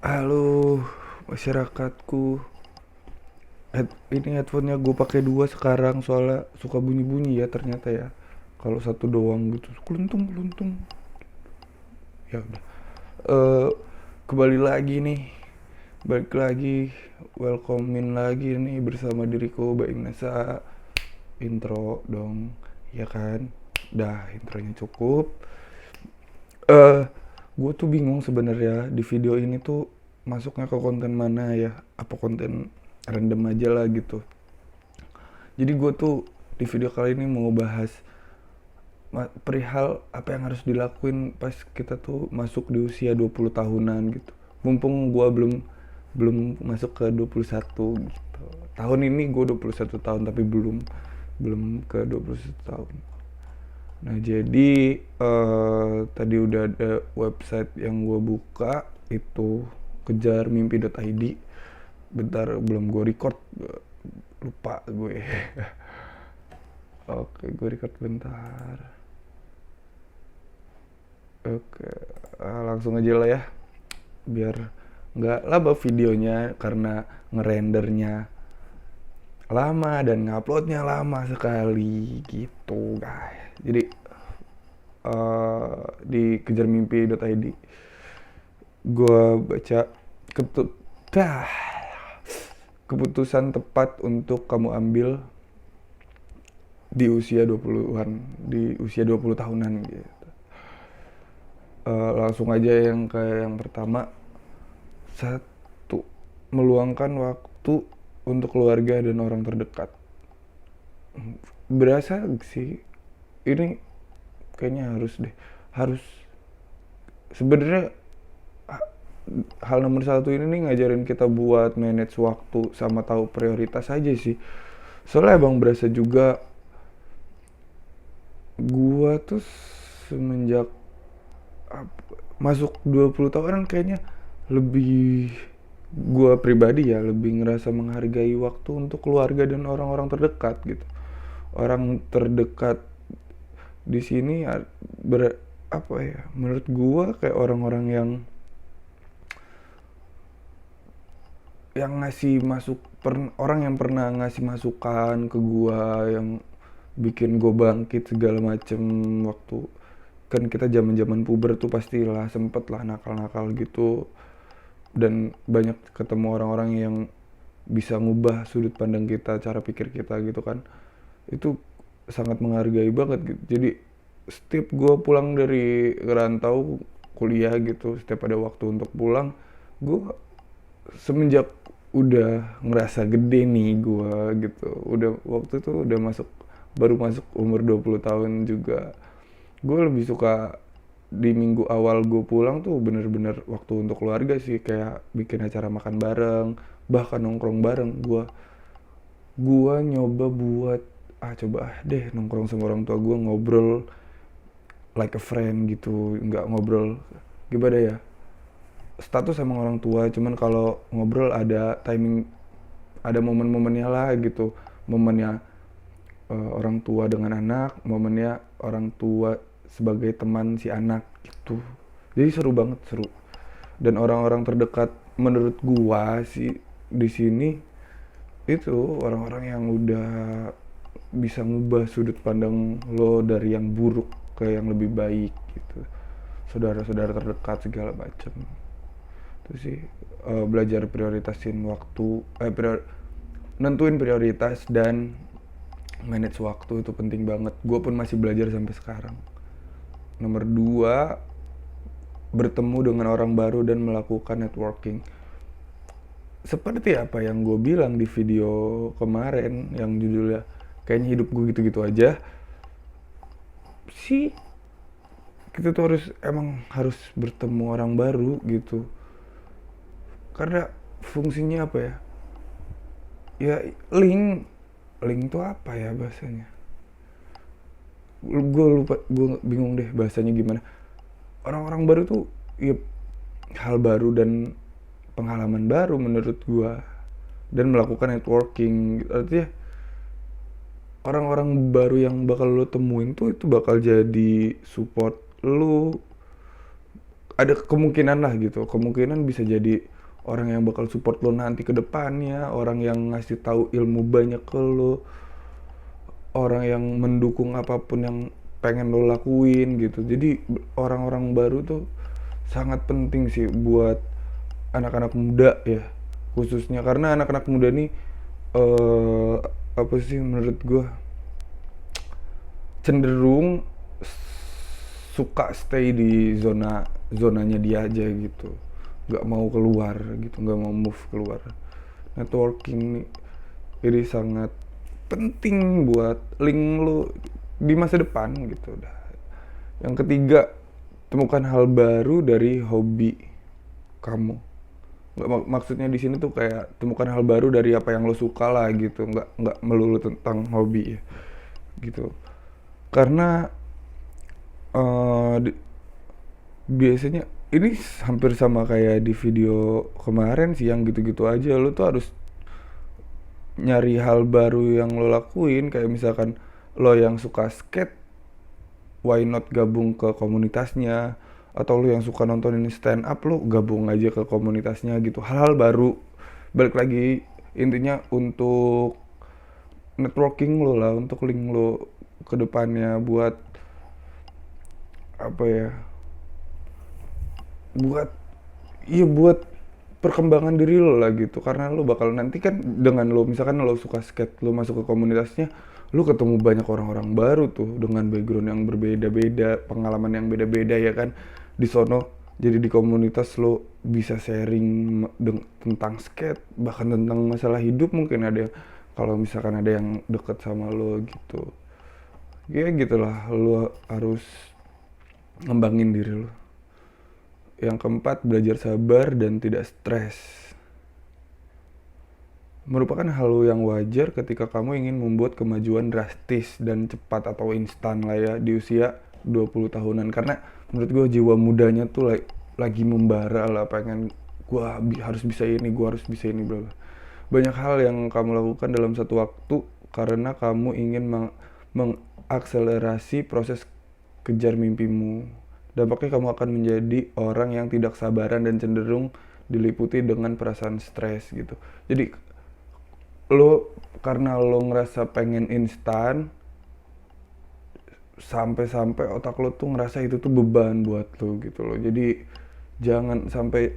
Halo masyarakatku. Ini headphone-nya gue pakai dua sekarang soalnya suka bunyi-bunyi ya ternyata ya. Kalau satu doang gitu, keluntung keluntung. Ya udah. Eh Kembali lagi nih, balik lagi, welcomein lagi nih bersama diriku Baim Nasa. Intro dong, ya kan? Dah intronya cukup. eh gue tuh bingung sebenarnya di video ini tuh masuknya ke konten mana ya, apa konten random aja lah gitu. Jadi gue tuh di video kali ini mau bahas perihal apa yang harus dilakuin pas kita tuh masuk di usia 20 tahunan gitu. Mumpung gue belum belum masuk ke 21 gitu. Tahun ini gue 21 tahun tapi belum belum ke 21 tahun. Nah jadi tadi udah ada website yang gue buka, itu kejarmimpi.id. Bentar, belum gue record, lupa gue. Oke, gue record bentar. Oke, langsung aja lah ya, biar nggak lama videonya karena ngerendernya lama dan nguploadnya lama sekali gitu guys. Jadi di kejarmimpi.id gue baca ketut dah keputusan tepat untuk kamu ambil di usia 20-an, di usia 20 tahunan gitu. Langsung aja yang kayak yang pertama. Satu, meluangkan waktu untuk keluarga dan orang terdekat. Berasa sih ini kayaknya harus deh, harus sebenarnya. Hal nomor satu ini nih ngajarin kita buat manage waktu sama tahu prioritas aja sih. Soalnya abang berasa juga gua tuh semenjak masuk 20 tahunan kayaknya lebih, gua pribadi ya lebih ngerasa menghargai waktu untuk keluarga dan orang-orang terdekat gitu. Orang terdekat di sini apa ya, menurut gua kayak orang-orang yang ngasih orang yang pernah ngasih masukan ke gua, yang bikin gue bangkit segala macem. Waktu kan kita zaman puber tuh pastilah sempet lah nakal-nakal gitu, dan banyak ketemu orang-orang yang bisa ngubah sudut pandang kita, cara pikir kita gitu kan. Itu sangat menghargai banget gitu. Jadi setiap gue pulang dari rantau kuliah gitu, setiap ada waktu untuk pulang, gue semenjak udah ngerasa gede nih gue gitu, udah waktu itu udah masuk, baru masuk umur 20 tahun juga, gue lebih suka di minggu awal gue pulang tuh bener-bener waktu untuk keluarga sih, kayak bikin acara makan bareng, bahkan nongkrong bareng. Gue nyoba buat coba deh nongkrong sama orang tua gue, ngobrol like a friend gitu, nggak ngobrol gimana ya, status sama orang tua, cuman kalau ngobrol ada timing, ada momen-momennya lah gitu. Momennya orang tua dengan anak, momennya orang tua sebagai teman si anak gitu. Jadi seru banget, seru. Dan orang-orang terdekat menurut gua sih di sini itu orang-orang yang udah bisa ngubah sudut pandang lo dari yang buruk ke yang lebih baik gitu. Saudara-saudara terdekat segala macam. Itu sih belajar prioritasin waktu, nentuin prioritas dan manage waktu itu penting banget. Gue pun masih belajar sampai sekarang. Nomor dua, bertemu dengan orang baru dan melakukan networking. Seperti apa yang gue bilang di video kemarin yang judulnya kayaknya hidup gue gitu-gitu aja sih, kita tuh harus bertemu orang baru gitu. Karena fungsinya apa ya? Ya link tuh apa ya bahasanya? Gue lupa, gue bingung deh bahasanya gimana. Orang-orang baru tuh ya hal baru dan pengalaman baru menurut gue, dan melakukan networking. Artinya orang-orang baru yang bakal lo temuin tuh itu bakal jadi support lo ada kemungkinan lah gitu, kemungkinan bisa jadi orang yang bakal support lo nanti ke depannya, orang yang ngasih tahu ilmu banyak ke lo, orang yang mendukung apapun yang pengen lo lakuin gitu. Jadi orang-orang baru tuh sangat penting sih buat anak-anak muda ya, khususnya karena anak-anak muda nih eh apa sih menurut gue cenderung suka stay di zonanya dia aja gitu, nggak mau keluar gitu, nggak mau move keluar. Networking ini sangat penting buat link lo di masa depan gitu. Udah. Yang ketiga, temukan hal baru dari hobi kamu. Maksudnya di sini tuh kayak temukan hal baru dari apa yang lo suka lah gitu, nggak melulu tentang hobi ya gitu. Karena biasanya ini hampir sama kayak di video kemarin sih yang gitu-gitu aja, lo tuh harus nyari hal baru yang lo lakuin. Kayak misalkan lo yang suka skate, why not gabung ke komunitasnya, atau lo yang suka nontonin stand up, lo gabung aja ke komunitasnya gitu. Hal-hal baru, balik lagi intinya untuk networking lo lah, untuk link lo ke depannya, buat apa ya, buat iya buat perkembangan diri lo lah gitu. Karena lo bakal nanti kan dengan lo misalkan lo suka skate, lo masuk ke komunitasnya, lo ketemu banyak orang-orang baru tuh dengan background yang berbeda-beda, pengalaman yang beda-beda ya kan di sono. Jadi di komunitas lo bisa sharing tentang skate, bahkan tentang masalah hidup. Mungkin ada kalau misalkan ada yang deket sama lo gitu, ya gitulah, lo harus ngembangin diri lo. Yang keempat, belajar sabar dan tidak stres. Merupakan hal yang wajar ketika kamu ingin membuat kemajuan drastis dan cepat atau instan lah ya di usia 20 tahunan. Karena menurut gue jiwa mudanya tuh lagi membara lah, pengen gue harus bisa ini, gue harus bisa ini, bla bla. Banyak hal yang kamu lakukan dalam satu waktu karena kamu ingin mengakselerasi proses kejar mimpimu. Dampaknya kamu akan menjadi orang yang tidak sabaran dan cenderung diliputi dengan perasaan stres gitu. Jadi karena lo ngerasa pengen instan, sampai otak lo tuh ngerasa itu tuh beban buat lo gitu loh. Jadi jangan sampai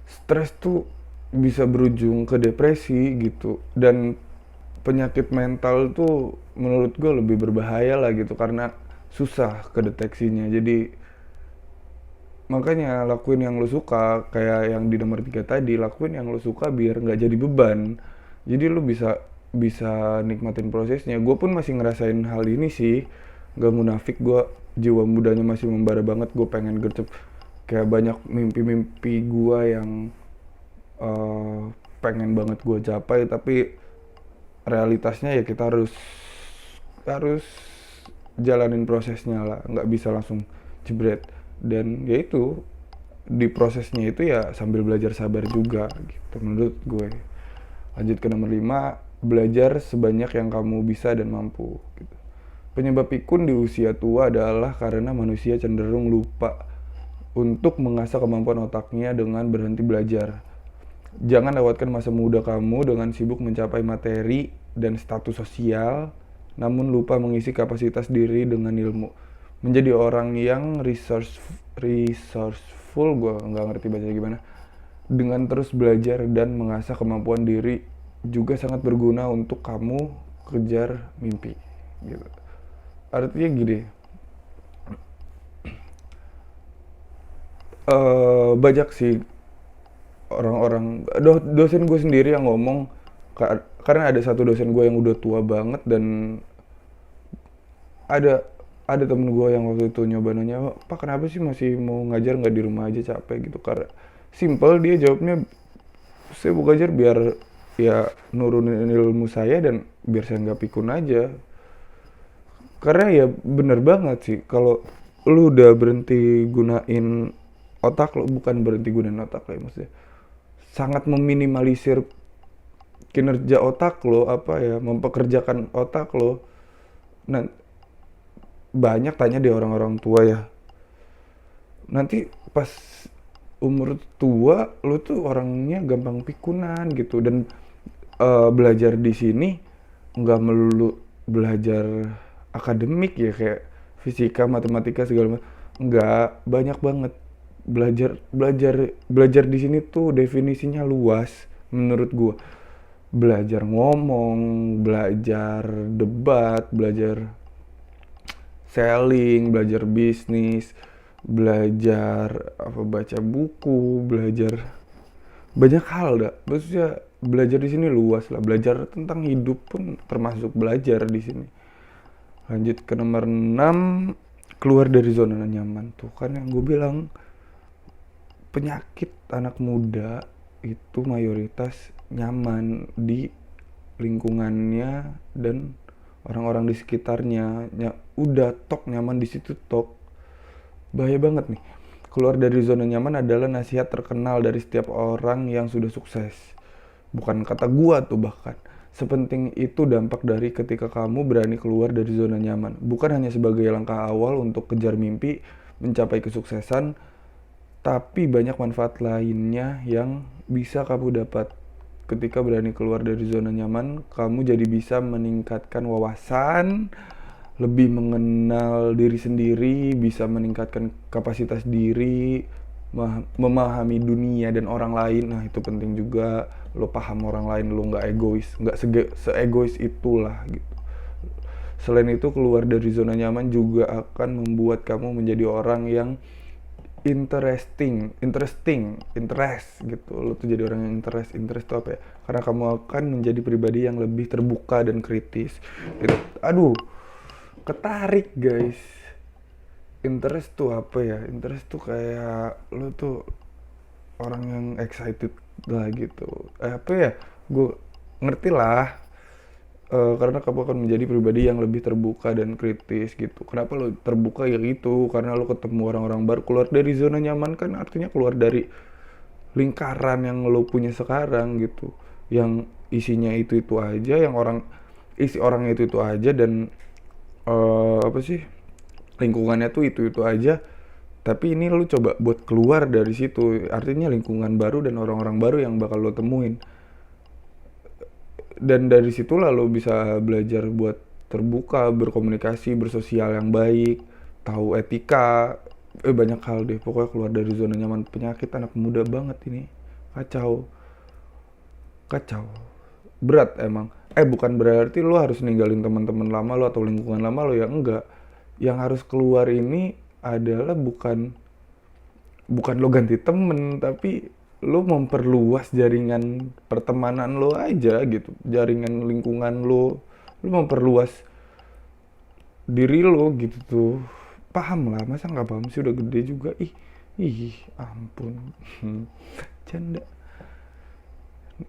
stres tuh bisa berujung ke depresi gitu. Dan penyakit mental tuh menurut gue lebih berbahaya lah gitu, karena susah kedeteksinya. Jadi makanya lakuin yang lo suka, kayak yang di nomor 3 tadi, lakuin yang lo suka biar nggak jadi beban. Jadi lo bisa bisa nikmatin prosesnya. Gue pun masih ngerasain hal ini sih, nggak munafik, gue jiwa mudanya masih membara banget. Gue pengen gercep, kayak banyak mimpi-mimpi gue yang pengen banget gue capai, tapi realitasnya ya kita harus jalanin prosesnya lah, nggak bisa langsung jebret. Dan ya itu, di prosesnya itu ya sambil belajar sabar juga gitu menurut gue. Lanjut ke nomor 5, belajar sebanyak yang kamu bisa dan mampu gitu. Penyebab pikun di usia tua adalah karena manusia cenderung lupa untuk mengasah kemampuan otaknya dengan berhenti belajar. Jangan lewatkan masa muda kamu dengan sibuk mencapai materi dan status sosial, namun lupa mengisi kapasitas diri dengan ilmu. Menjadi orang yang resourceful, gue nggak ngerti bacanya gimana, dengan terus belajar dan mengasah kemampuan diri juga sangat berguna untuk kamu kejar mimpi gitu. Artinya gini, banyak sih orang-orang, dosen gue sendiri yang ngomong, karena ada satu dosen gue yang udah tua banget, dan ada temen gue yang waktu itu nyoba nanya, "Pak, kenapa sih masih mau ngajar, nggak di rumah aja, capek gitu?" Karena simple, dia jawabnya, "Saya mau ngajar biar ya nurunin ilmu saya dan biar saya nggak pikun aja." Karena ya bener banget sih, kalau lu udah berhenti gunain otak lo, bukan berhenti gunain otak lo ya, maksudnya sangat meminimalisir kinerja otak lo, apa ya, mempekerjakan otak lo. Nah, banyak tanya di orang-orang tua ya, nanti pas umur tua lu tuh orangnya gampang pikunan gitu. Dan belajar di sini nggak melulu belajar akademik ya, kayak fisika, matematika segala macam. Nggak, banyak banget. Belajar di sini tuh definisinya luas menurut gua. Belajar ngomong, belajar debat, belajar selling, belajar bisnis, belajar apa, baca buku, belajar banyak hal dah. Maksudnya belajar di sini luas lah. Belajar tentang hidup pun termasuk belajar di sini. Lanjut ke nomor 6, keluar dari zona nyaman. Tuh kan yang gue bilang, penyakit anak muda itu mayoritas nyaman di lingkungannya dan orang-orang di sekitarnya. Udah tok nyaman di situ tok. Bahaya banget nih. Keluar dari zona nyaman adalah nasihat terkenal dari setiap orang yang sudah sukses. Bukan kata gua tuh bahkan. Sepenting itu dampak dari ketika kamu berani keluar dari zona nyaman. Bukan hanya sebagai langkah awal untuk kejar mimpi, mencapai kesuksesan, tapi banyak manfaat lainnya yang bisa kamu dapat. Ketika berani keluar dari zona nyaman, kamu jadi bisa meningkatkan wawasan, lebih mengenal diri sendiri, bisa meningkatkan kapasitas diri, memahami dunia dan orang lain. Nah itu penting juga, lo paham orang lain, lo nggak egois, nggak se-egois itulah gitu. Selain itu, keluar dari zona nyaman juga akan membuat kamu menjadi orang yang interest gitu. Lo tuh jadi orang yang interest itu apa ya, karena kamu akan menjadi pribadi yang lebih terbuka dan kritis gitu. Aduh, ketarik guys. Interest tuh apa ya, interest tuh kayak lo tuh orang yang excited lah gitu, apa ya, gue ngerti lah. Karena kamu akan menjadi pribadi yang lebih terbuka dan kritis gitu. Kenapa lo terbuka ya gitu, karena lo ketemu orang-orang baru. Keluar dari zona nyaman kan artinya keluar dari lingkaran yang lo punya sekarang gitu, yang isinya itu aja, yang isi orangnya itu aja, dan apa sih, lingkungannya tuh itu aja. Tapi ini lo coba buat keluar dari situ, artinya lingkungan baru dan orang-orang baru yang bakal lo temuin. Dan dari situlah lo bisa belajar buat terbuka, berkomunikasi, bersosial yang baik, tahu etika, banyak hal deh. Pokoknya keluar dari zona nyaman. Penyakit anak muda banget ini. Kacau. Kacau. Berat emang. Bukan berarti lo harus ninggalin teman-teman lama lo atau lingkungan lama lo, ya enggak. Yang harus keluar ini adalah bukan lo ganti temen, tapi lo memperluas jaringan pertemanan lo aja gitu, jaringan lingkungan lo memperluas diri lo gitu tuh. Paham lah, masa nggak paham sih, udah gede juga. Ih ampun. Canda.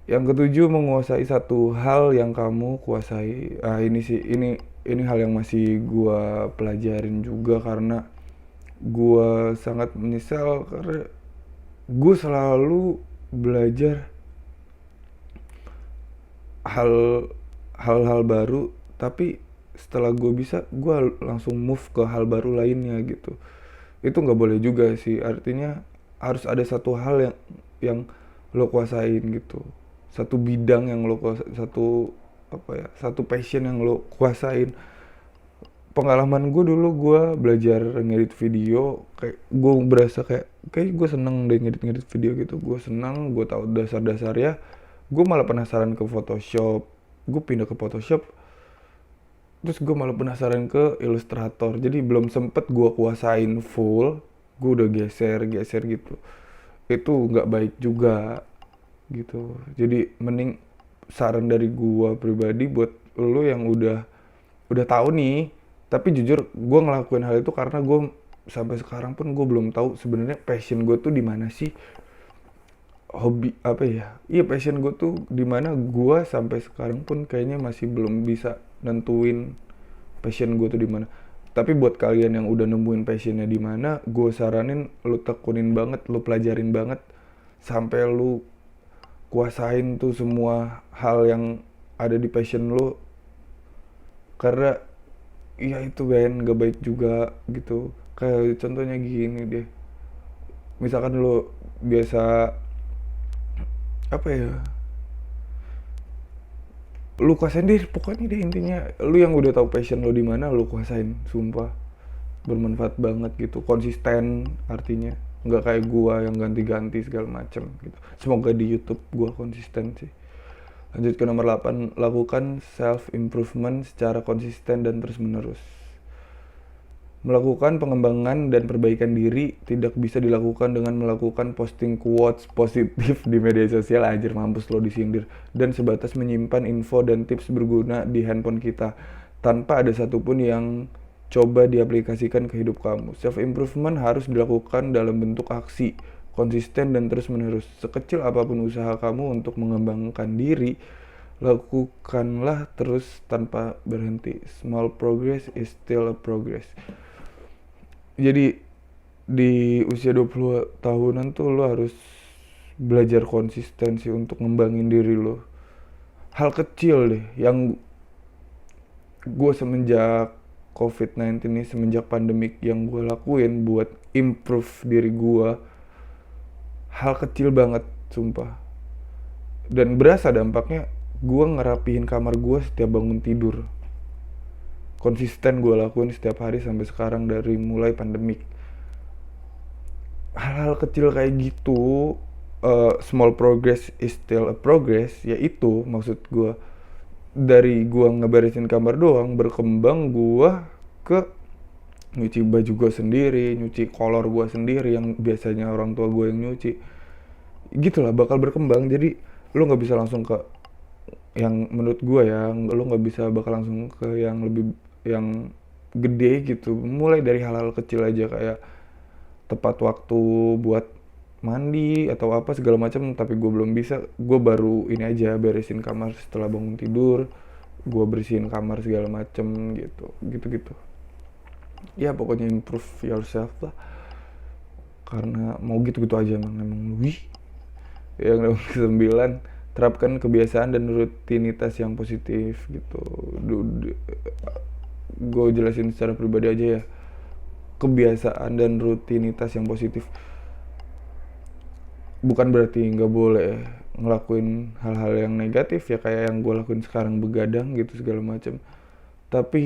Yang ketujuh, menguasai satu hal yang kamu kuasai. Ini sih, ini hal yang masih gua pelajarin juga, karena gua sangat menyesal karena gue selalu belajar hal-hal baru, tapi setelah gue bisa, gue langsung move ke hal baru lainnya gitu. Itu nggak boleh juga sih, artinya harus ada satu hal yang lo kuasain gitu, satu bidang yang lo kuasain, satu apa ya, satu passion yang lo kuasain. Pengalaman gue dulu, gue belajar ngedit video, kayak gue berasa kayak gue seneng deh ngedit video gitu. Gue seneng, gue tahu dasar-dasarnya. Gue malah penasaran ke Photoshop, gue pindah ke Photoshop, terus gue malah penasaran ke Illustrator. Jadi belum sempet gue kuasain full, gue udah geser gitu. Itu nggak baik juga gitu. Jadi mending, saran dari gue pribadi buat lo yang udah tahu nih, tapi jujur gue ngelakuin hal itu karena gue sampai sekarang pun gue belum tahu sebenarnya passion gue tuh di mana sih. Hobi apa ya, iya passion gue tuh di mana. Gue sampai sekarang pun kayaknya masih belum bisa nentuin passion gue tuh di mana. Tapi buat kalian yang udah nemuin passionnya di mana, gue saranin lu tekunin banget, lu pelajarin banget sampai lu kuasain tuh semua hal yang ada di passion lu. Karena ya itu Ben, gak baik juga gitu. Kayak contohnya gini deh, misalkan lo biasa apa ya, lu kuasain deh pokoknya deh, intinya lu yang udah tahu passion lo di mana lu kuasain, sumpah bermanfaat banget gitu. Konsisten artinya, nggak kayak gua yang ganti-ganti segala macem gitu. Semoga di YouTube gua konsisten sih. Lanjut ke nomor 8, lakukan self improvement secara konsisten dan terus menerus. Melakukan pengembangan dan perbaikan diri tidak bisa dilakukan dengan melakukan posting quotes positif di media sosial, anjir mampus lo disindir, dan sebatas menyimpan info dan tips berguna di handphone kita tanpa ada satupun yang coba diaplikasikan ke hidup kamu. Self improvement harus dilakukan dalam bentuk aksi, konsisten dan terus menerus. Sekecil apapun usaha kamu untuk mengembangkan diri, lakukanlah terus tanpa berhenti. Small progress is still a progress. Jadi di usia 20 tahunan tuh lo harus belajar konsistensi untuk ngembangin diri lo. Hal kecil deh yang gue semenjak COVID-19 ini, semenjak pandemik, yang gue lakuin buat improve diri gue, hal kecil banget sumpah, dan berasa dampaknya. Gue ngerapihin kamar gue setiap bangun tidur, konsisten gue lakuin setiap hari sampai sekarang dari mulai pandemik. Hal-hal kecil kayak gitu, small progress is still a progress, yaitu maksud gue dari gue ngeberesin kamar doang berkembang gue ke nyuci baju gue sendiri, nyuci kolor gue sendiri yang biasanya orang tua gue yang nyuci, gitulah bakal berkembang. Jadi lu nggak bisa langsung ke yang, menurut gue ya, lu nggak bisa bakal langsung ke yang lebih yang gede gitu. Mulai dari hal-hal kecil aja kayak tepat waktu buat mandi atau apa segala macam, tapi gue belum bisa. Gue baru ini aja beresin kamar setelah bangun tidur, gue bersihin kamar segala macam gitu gitu ya. Pokoknya improve yourself lah, karena mau gitu-gitu aja emang wih. Yang nomor 9, terapkan kebiasaan dan rutinitas yang positif gitu. Gue jelasin secara pribadi aja ya, kebiasaan dan rutinitas yang positif bukan berarti nggak boleh ngelakuin hal-hal yang negatif ya, kayak yang gue lakuin sekarang, begadang gitu segala macam. Tapi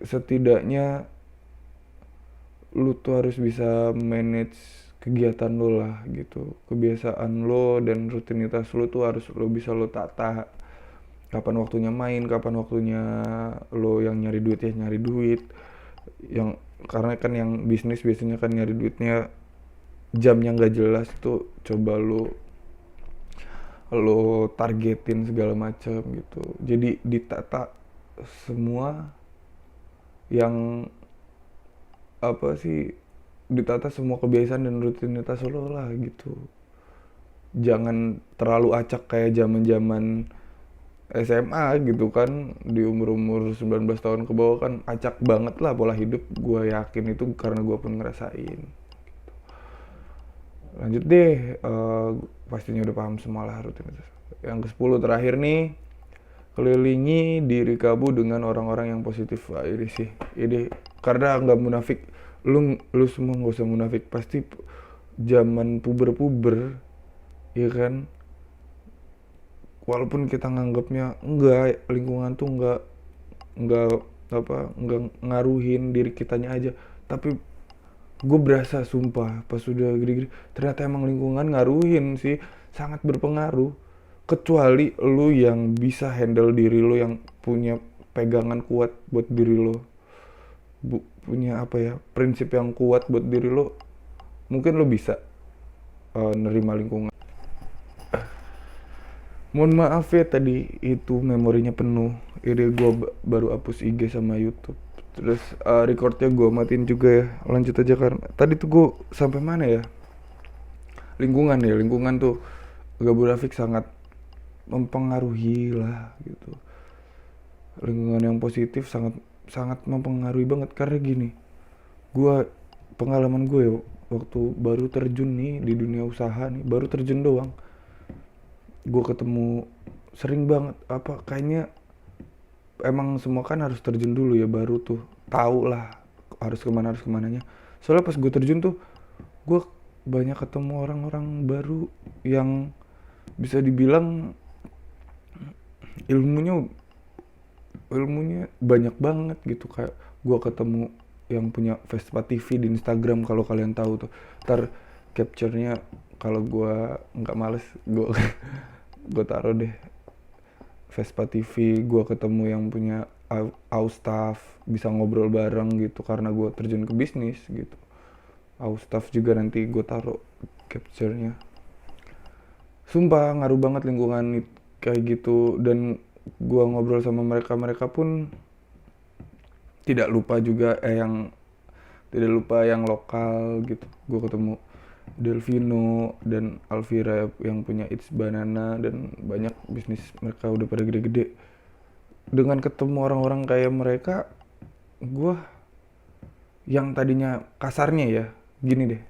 setidaknya lu tuh harus bisa manage kegiatan lo lah gitu. Kebiasaan lo dan rutinitas lo tuh harus lo bisa lo tata. Kapan waktunya main, kapan waktunya lo yang nyari duit ya nyari duit. Yang karena kan yang bisnis biasanya kan nyari duitnya jamnya nggak jelas tuh, coba lo targetin segala macam gitu. Jadi ditata semua yang apa sih, ditata semua kebiasaan dan rutinitas lo lah gitu. Jangan terlalu acak kayak zaman-zaman SMA gitu kan, di umur-umur 19 tahun ke bawah kan acak banget lah pola hidup. Gue yakin itu karena gue pun ngerasain. Lanjut deh, pastinya udah paham semua lah rutinitas. Yang ke-10 terakhir nih, kelilingi diri kamu dengan orang-orang yang positif. Wah, ini sih, ini karena nggak munafik, lu semua nggak usah munafik. Pasti zaman puber ya kan, walaupun kita nganggapnya enggak, lingkungan tuh enggak enggak ngaruhin diri kitanya aja, tapi gue berasa sumpah pas sudah gede-gede ternyata emang lingkungan ngaruhin sih, sangat berpengaruh. Kecuali lu yang bisa handle diri lu, yang punya pegangan kuat buat diri lu, punya apa ya, prinsip yang kuat buat diri lu, mungkin lu bisa nerima lingkungan. Mohon maaf ya tadi itu memorinya penuh. Ini gue baru hapus IG sama YouTube. Terus recordnya gue matiin juga ya. Lanjut aja karena tadi tuh gue sampai mana ya? Lingkungan ya, lingkungan tuh gak munafik sangat mempengaruhi lah gitu. Lingkungan yang positif sangat sangat mempengaruhi banget karena gini. Gue pengalaman gue ya, waktu baru terjun nih di dunia usaha nih, baru terjun doang. Gue ketemu sering banget apa kayaknya emang semua kan harus terjun dulu ya baru tuh tahu lah harus kemananya. Soalnya pas gue terjun tuh gue banyak ketemu orang-orang baru yang bisa dibilang ilmunya ilmunya banyak banget gitu. Kayak gua ketemu yang punya Vespa TV di Instagram, kalau kalian tahu tuh. Ntar capture-nya kalau gua nggak males, gua taruh deh Vespa TV. Gua ketemu yang punya Austaff, bisa ngobrol bareng gitu karena gua terjun ke bisnis gitu. Austaff juga nanti gua taruh capture-nya. Sumpah ngaruh banget lingkungan kayak gitu. Dan gua ngobrol sama mereka pun tidak lupa juga tidak lupa yang lokal gitu. Gue ketemu Delvino dan Alvira yang punya It's Banana, dan banyak bisnis mereka udah pada gede-gede. Dengan ketemu orang-orang kayak mereka, gue yang tadinya kasarnya ya, gini deh,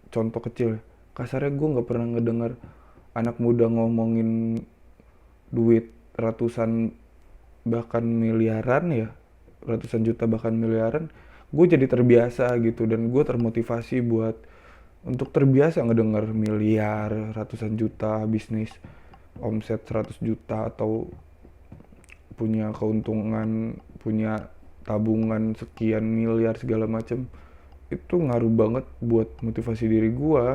contoh kecil ya. Kasarnya gue nggak pernah ngedengar anak muda ngomongin duit ratusan bahkan miliaran ya, ratusan juta bahkan miliaran. Gue jadi terbiasa gitu, dan gue termotivasi buat untuk terbiasa ngedengar miliar, ratusan juta, bisnis omset 100 juta, atau punya keuntungan, punya tabungan sekian miliar segala macem. Itu ngaruh banget buat motivasi diri gue.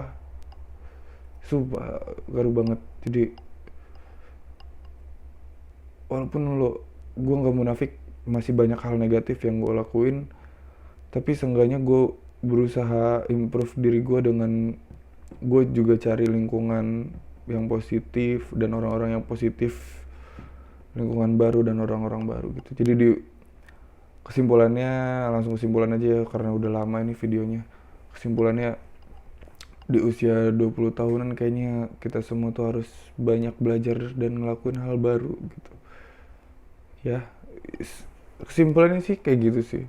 Sumpah ngaruh banget. Jadi walaupun gue nggak munafik, masih banyak hal negatif yang gue lakuin, tapi seenggaknya gue berusaha improve diri gue dengan gue juga cari lingkungan yang positif dan orang-orang yang positif, lingkungan baru dan orang-orang baru gitu. Jadi di kesimpulannya, langsung kesimpulan aja ya karena udah lama ini videonya. Kesimpulannya, di usia 20 tahunan kayaknya kita semua tuh harus banyak belajar dan ngelakuin hal baru gitu. Ya, kesimpulannya sih kayak gitu sih.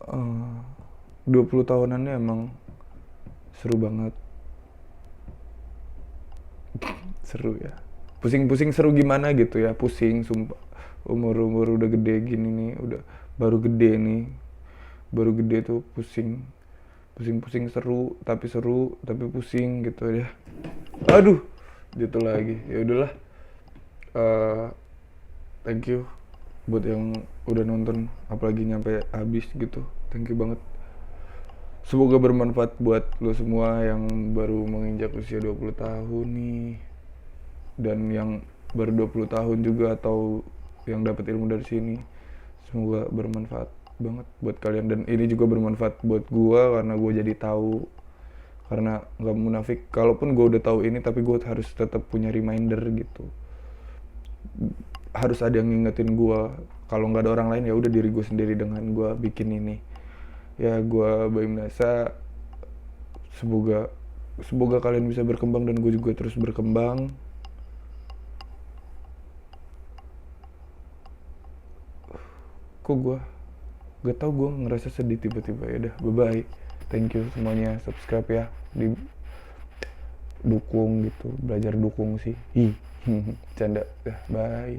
20 tahunannya emang seru banget. Seru ya. Pusing-pusing seru gimana gitu ya, pusing sumpah. Umur udah gede gini nih, udah baru gede nih. Baru gede tuh pusing. Pusing-pusing seru tapi pusing gitu ya. Aduh, gitu lagi. Ya udahlah. Thank you buat yang udah nonton, apalagi nyampe habis gitu. Thank you banget. Semoga bermanfaat buat lo semua yang baru menginjak usia 20 tahun nih, dan yang baru 20 tahun juga atau yang dapat ilmu dari sini. Semoga bermanfaat banget buat kalian, dan ini juga bermanfaat buat gua karena gua jadi tahu. Karena nggak munafik, kalaupun gua udah tahu ini tapi gua harus tetap punya reminder gitu. Harus ada yang ngingetin gue. Kalau nggak ada orang lain ya udah diri gue sendiri dengan gue bikin ini. Ya gue Baim Nasa, semoga kalian bisa berkembang dan gue juga terus berkembang. Kok gue gak tau, gue ngerasa sedih tiba-tiba. Ya udah, bye bye, thank you semuanya. Subscribe ya, di dukung gitu, belajar dukung sih. Canda, bye.